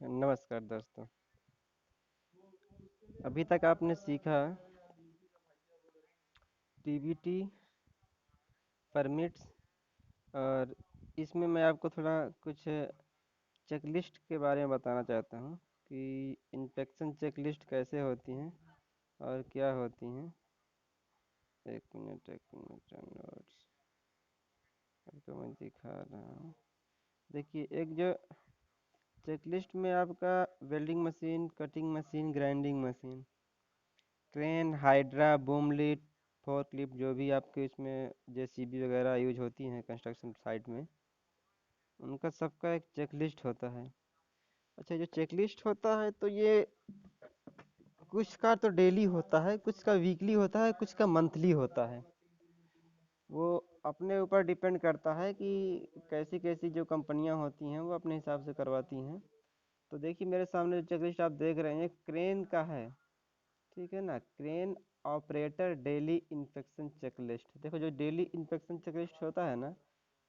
नमस्कार दोस्तों। अभी तक आपने सीखा टीबीटी परमिट्स, और इसमें मैं आपको थोड़ा कुछ चेकलिस्ट के बारे में बताना चाहता हूँ कि इंस्पेक्शन चेकलिस्ट कैसे होती हैं और क्या होती हैं। एक मिनट नोट्स आपको मैं दिखा रहा हूँ। देखिए, एक जो चेकलिस्ट में आपका welding machine, cutting machine, grinding machine, crane, hydra, boom lead, forklift, जो भी आपके इसमें जेसीबी वगैरह यूज होती हैं कंस्ट्रक्शन साइट में, उनका सबका एक चेकलिस्ट होता है। अच्छा, जो चेकलिस्ट होता है तो ये कुछ का तो डेली होता है, कुछ का वीकली होता है, कुछ का मंथली होता है। वो अपने ऊपर डिपेंड करता है कि कैसी कैसी जो कंपनियां होती हैं वो अपने हिसाब से करवाती हैं। तो देखिए, मेरे सामने जो चेकलिस्ट आप देख रहे हैं क्रेन का है, ठीक है ना। Crane operator daily inspection checklist. देखो, जो डेली इंस्पेक्शन चेकलिस्ट होता है ना,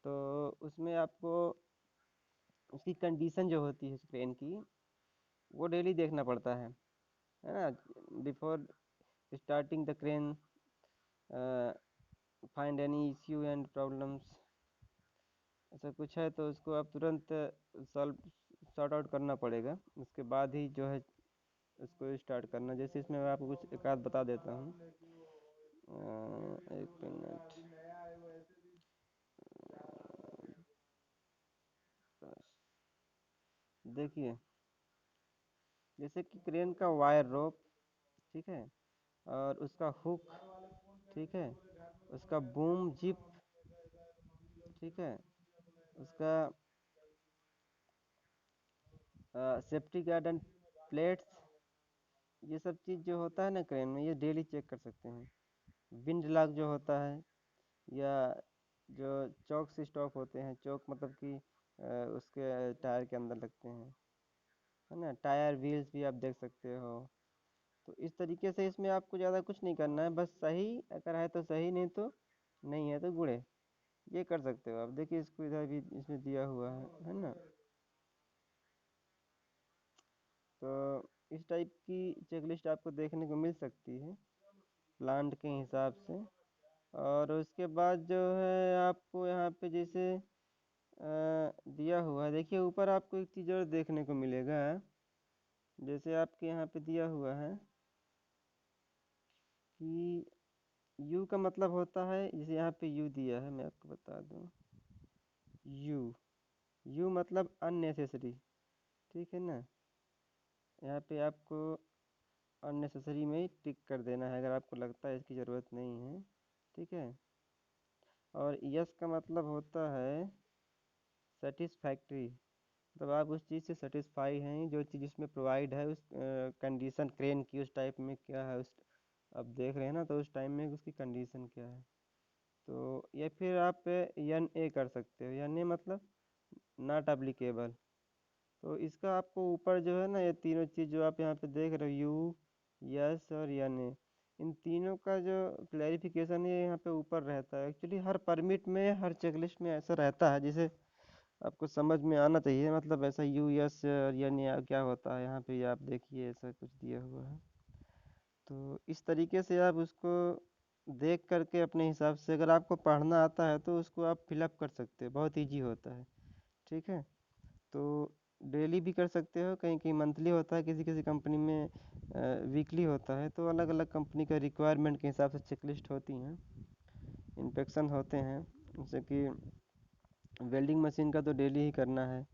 तो उसमें आपको उसकी कंडीशन जो होती है क्रेन की, वो डेली देखना पड़ता है ना। Before starting the crane, find any issue and problems, ऐसा कुछ है तो उसको आप तुरंत सॉल्व सॉर्ट आउट करना पड़ेगा। उसके बाद ही जो है उसको स्टार्ट करना। जैसे इसमें मैं आपको कुछ एक आध बता देता हूँ। एक मिनट। देखिए, जैसे कि क्रेन का वायर रोप, ठीक है, और उसका हुक, ठीक है, उसका बूम जिप, ठीक है, उसका सेफ्टी गार्ड एंड प्लेट्स, ये सब चीज़ जो होता है ना क्रेन में, ये डेली चेक कर सकते हैं। विंड लॉक जो होता है, या जो चौक से स्टॉक होते हैं, चौक मतलब कि उसके टायर के अंदर लगते हैं, है ना। टायर व्हील्स भी आप देख सकते हो। तो इस तरीके से इसमें आपको ज़्यादा कुछ नहीं करना है, बस सही अगर है तो सही, नहीं तो नहीं है तो गुड़े, ये कर सकते हो आप। देखिए, इसको इधर भी इसमें दिया हुआ है ना। तो इस टाइप की चेकलिस्ट आपको देखने को मिल सकती है प्लांट के हिसाब से। और उसके बाद जो है आपको यहाँ पे जैसे दिया हुआ है, देखिए ऊपर आपको एक चीज़ और देखने को मिलेगा। जैसे आपके यहाँ पे दिया हुआ है कि यू का मतलब होता है, जैसे यहाँ पे यू दिया है, मैं आपको बता दूँ। यू यू मतलब अननेसेसरी, ठीक है ना। यहाँ पे आपको अननेसेसरी में ही टिक कर देना है अगर आपको लगता है इसकी ज़रूरत नहीं है, ठीक है। और यस का मतलब होता है सेटिस्फैक्ट्री, मतलब आप उस चीज़ से सेटिस्फाई हैं, जो चीज़ इसमें प्रोवाइड है, उस कंडीशन क्रेन की उस टाइप में क्या है, उस आप देख रहे हैं ना, तो उस टाइम में उसकी कंडीशन क्या है। तो या फिर आप एन ए कर सकते हो। एन ए मतलब नॉट अप्लीकेबल। तो इसका आपको ऊपर जो है ना, ये तीनों चीज़ जो आप यहाँ पे देख रहे हो, यू, यस और एन ए, इन तीनों का जो क्लैरिफिकेशन है यहाँ पे ऊपर रहता है। एक्चुअली हर परमिट में, हर चेकलिस्ट में ऐसा रहता है, जिसे आपको समझ में आना चाहिए। मतलब ऐसा यू, यस और एन ए क्या होता है, यहाँ पे आप देखिए ऐसा कुछ दिया हुआ है। तो इस तरीके से आप उसको देख करके अपने हिसाब से, अगर आपको पढ़ना आता है तो उसको आप फिलअप कर सकते हो, बहुत इजी होता है, ठीक है। तो डेली भी कर सकते हो, कहीं कहीं मंथली होता है, किसी किसी कंपनी में वीकली होता है। तो अलग अलग कंपनी का रिक्वायरमेंट के हिसाब से चेकलिस्ट होती हैं, इंस्पेक्शन होते हैं। जैसे कि वेल्डिंग मशीन का तो डेली ही करना है,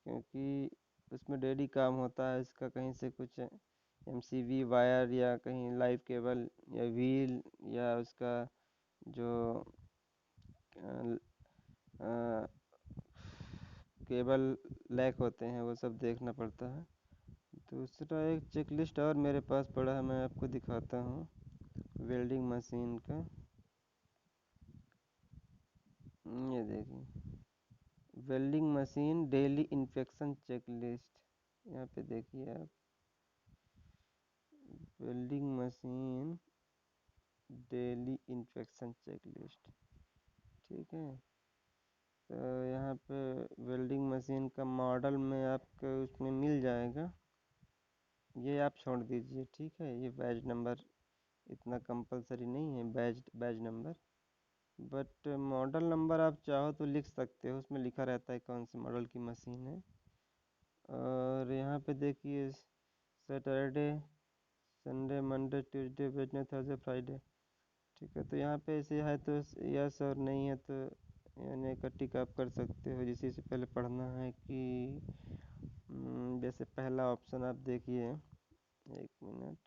क्योंकि उसमें डेली काम होता है। इसका कहीं से कुछ एमसीवी वायर, या कहीं लाइव केबल, या व्हील, या उसका जो अ, अ, केबल लैक होते हैं, वो सब देखना पड़ता है। दूसरा एक चेकलिस्ट और मेरे पास पड़ा है, मैं आपको दिखाता हूँ वेल्डिंग मशीन का। ये देखिए, welding machine daily inspection checklist. यहाँ पे देखिए आप, welding machine daily inspection checklist, ठीक है। तो यहाँ पे वेल्डिंग मशीन का मॉडल में आपको उसमें मिल जाएगा, ये आप छोड़ दीजिए, ठीक है। ये बैच नंबर इतना कंपलसरी नहीं है, batch number. But model number आप चाहो तो लिख सकते हो, उसमें लिखा रहता है कौन से मॉडल की मशीन है। और यहाँ पे देखिए Saturday, Sunday, Monday, Tuesday, Wednesday, Thursday, Friday, ठीक है। तो यहाँ पे ऐसे है तो यस, और नहीं है तो यानी का टिक आप कर सकते हो। इसी से पहले पढ़ना है कि जैसे पहला ऑप्शन आप देखिए, एक मिनट,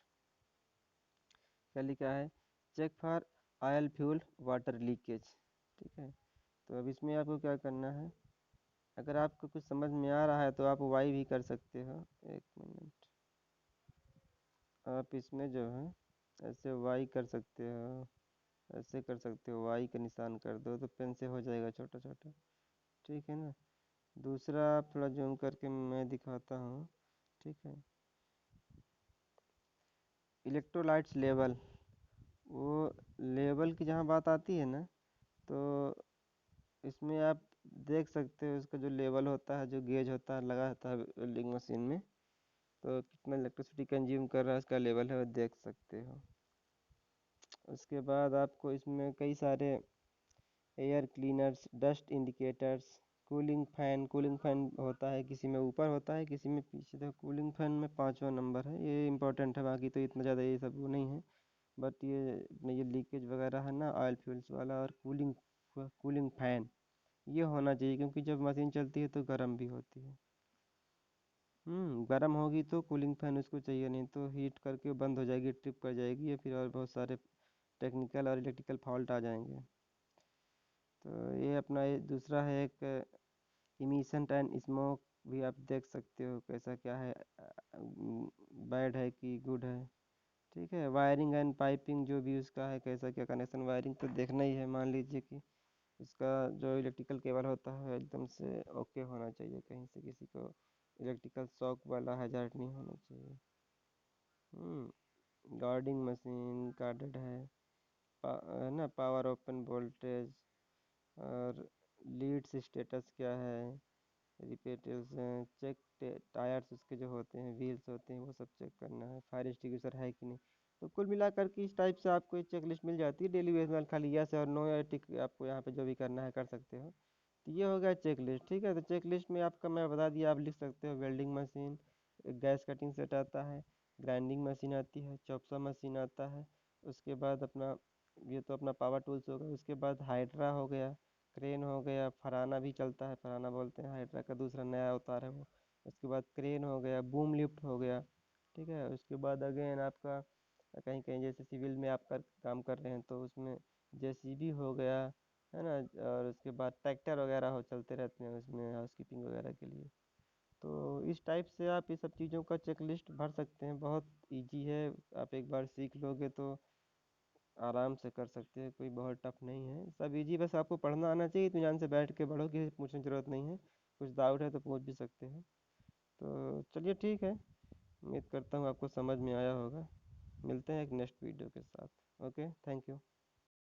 क्या लिखा है, check for oil fuel water leakage, ठीक है। तो अब इसमें आपको क्या करना है, अगर आपको कुछ समझ में आ रहा है तो आप वाई भी कर सकते हो। एक मिनट, आप इसमें जो है ऐसे वाई कर सकते हो, ऐसे कर सकते हो, वाई का निशान कर दो तो पेन से हो जाएगा छोटा छोटा, ठीक है ना। दूसरा आप थोड़ा जूम करके मैं दिखाता हूँ, ठीक है। इलेक्ट्रोलाइट्स लेवल, वो लेवल की जहाँ बात आती है ना, तो इसमें आप देख सकते हो उसका जो लेवल होता है, जो गेज होता है लगा होता है वेल्डिंग मशीन में, तो कितना इलेक्ट्रिसिटी कंज्यूम कर रहा है उसका लेवल है, वो देख सकते हो। उसके बाद आपको इसमें कई सारे air cleaners, dust indicators, cooling fan होता है, किसी में ऊपर होता है किसी में पीछे। तो कूलिंग फैन में 5वां नंबर है, ये इंपॉर्टेंट है, बाकी तो इतना ज़्यादा ये सब वो नहीं है। बट ये अपने ये लीकेज वगैरह है ना ऑयल फ्यूल्स वाला, और कूलिंग कूलिंग फैन ये होना चाहिए, क्योंकि जब मशीन चलती है तो गर्म भी होती है। गर्म होगी तो कूलिंग फैन उसको चाहिए, नहीं तो हीट करके बंद हो जाएगी, ट्रिप कर जाएगी, या फिर और बहुत सारे टेक्निकल और इलेक्ट्रिकल फॉल्ट आ जाएंगे। तो ये अपना ये दूसरा है एक इमिशन एंड स्मोक, भी आप देख सकते हो कैसा क्या है, बैड है कि गुड है, ठीक है। वायरिंग एंड पाइपिंग जो भी उसका है, कैसा क्या कनेक्शन, वायरिंग तो देखना ही है। मान लीजिए कि उसका जो इलेक्ट्रिकल केबल होता है एकदम से ओके होना चाहिए, कहीं से किसी को इलेक्ट्रिकल शॉक वाला हैजार्ड नहीं होना चाहिए। गार्डिंग मशीन कार्डेड है ना, पावर ओपन वोल्टेज, और लीड्स स्टेटस क्या है, रिपेटिव्स हैं, चेक टायर्स उसके जो होते हैं, व्हील्स होते हैं, वो सब चेक करना है, फायर एक्सटिंग्विशर है कि नहीं। तो कुल मिलाकर के इस टाइप से आपको एक चेक लिस्ट मिल जाती है डेली बेस में, खाली यस और नो या टिक आपको यहाँ पे जो भी करना है कर सकते हो। तो ये हो गया चेक लिस्ट, ठीक है। तो चेक लिस्ट में आपका मैं बता दिया, आप लिख सकते हो welding machine, gas cutting set आता है, ग्राइंडिंग मशीन आती है, चॉपसा मशीन आता है, उसके बाद अपना ये तो अपना पावर टूल्स हो गया, उसके बाद हाइड्रा हो गया, क्रेन हो गया, फराना भी चलता है, फराना बोलते हैं, हाइड्रा का दूसरा नया अवतार है वो। उसके बाद क्रेन हो गया, बूम लिफ्ट हो गया, ठीक है। उसके बाद अगेन आपका कहीं कहीं जैसे सिविल में आप काम कर रहे हैं तो उसमें जेसीबी हो गया, है ना। और उसके बाद ट्रैक्टर वगैरह हो चलते रहते हैं उसमें हाउसकीपिंग वगैरह के लिए। तो इस टाइप से आप ये सब चीज़ों का चेक लिस्ट भर सकते हैं, बहुत ईजी है। आप एक बार सीख लोगे तो आराम से कर सकते हैं, कोई बहुत टफ नहीं है, सब इजी, बस आपको पढ़ना आना चाहिए, इत्मीनान से बैठ के पढ़ो, किसी से पूछने की ज़रूरत नहीं है। कुछ डाउट है तो पूछ भी सकते हैं। तो चलिए ठीक है, उम्मीद करता हूँ आपको समझ में आया होगा। मिलते हैं एक नेक्स्ट वीडियो के साथ। Okay, thank you.